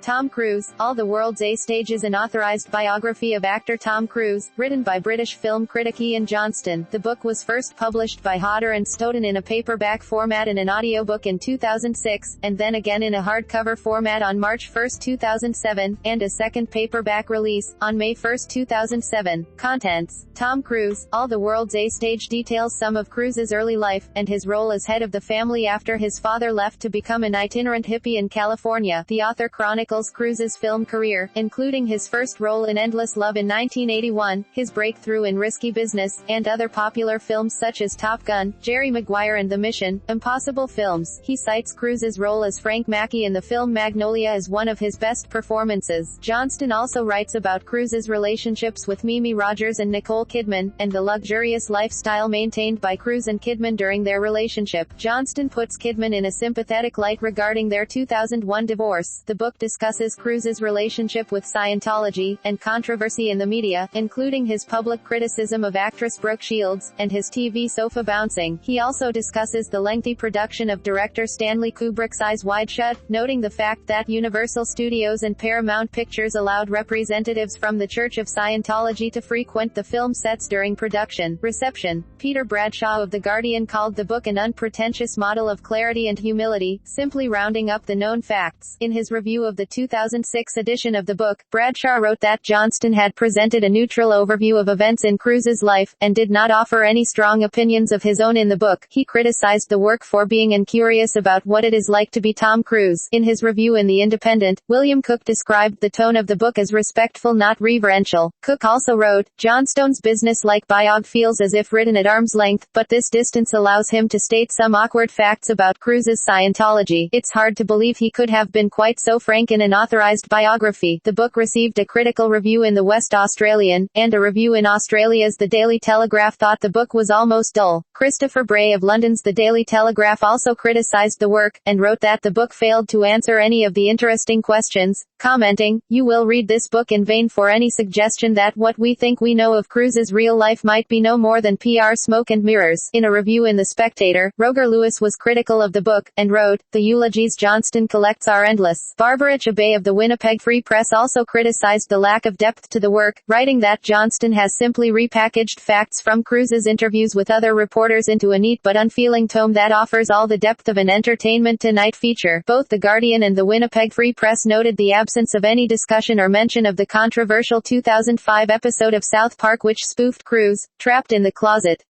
Tom Cruise, All the World's A Stage is an authorized biography of actor Tom Cruise, written by British film critic Ian Johnston. The book was first published by Hodder and Stoughton in a paperback format and an audiobook in 2006, and then again in a hardcover format on March 1, 2007, and a second paperback release, on May 1, 2007. Contents: Tom Cruise, All the World's A Stage details some of Cruise's early life, and his role as head of the family after his father left to become an itinerant hippie in California. The author chronicles Cruise's film career, including his first role in Endless Love in 1981, his breakthrough in Risky Business, and other popular films such as Top Gun, Jerry Maguire and The Mission Impossible films. He cites Cruise's role as Frank Mackey in the film Magnolia as one of his best performances. Johnston also writes about Cruise's relationships with Mimi Rogers and Nicole Kidman, and the luxurious lifestyle maintained by Cruise and Kidman during their relationship. Johnston puts Kidman in a sympathetic light regarding their 2001 divorce. The book discusses Cruise's relationship with Scientology, and controversy in the media, including his public criticism of actress Brooke Shields, and his TV sofa bouncing. He also discusses the lengthy production of director Stanley Kubrick's Eyes Wide Shut, noting the fact that Universal Studios and Paramount Pictures allowed representatives from the Church of Scientology to frequent the film sets during production. Reception: Peter Bradshaw of The Guardian called the book an unpretentious model of clarity and humility, simply rounding up the known facts. In his review of the 2006 edition of the book, Bradshaw wrote that Johnston had presented a neutral overview of events in Cruise's life, and did not offer any strong opinions of his own in the book. He criticized the work for being incurious about what it is like to be Tom Cruise. In his review in The Independent, William Cook described the tone of the book as respectful, not reverential. Cook also wrote, Johnston's business-like biog feels as if written at arm's length, but this distance allows him to state some awkward facts about Cruise's Scientology. It's hard to believe he could have been quite so frank in an authorized biography. The book received a critical review in the West Australian, and a review in Australia's The Daily Telegraph thought the book was almost dull. Christopher Bray of London's The Daily Telegraph also criticized the work, and wrote that the book failed to answer any of the interesting questions, commenting, "You will read this book in vain for any suggestion that what we think we know of Cruise's real life might be no more than PR smoke and mirrors." In a review in The Spectator, Roger Lewis was critical of the book, and wrote, "The eulogies Johnston collects are endless." Barbara Chabay of the Winnipeg Free Press also criticized the lack of depth to the work, writing that Johnston has simply repackaged facts from Cruise's interviews with other reporters into a neat but unfeeling tome that offers all the depth of an Entertainment Tonight feature. Both The Guardian and the Winnipeg Free Press noted the absence of any discussion or mention of the controversial 2005 episode of South Park which spoofed Cruise, Trapped in the Closet.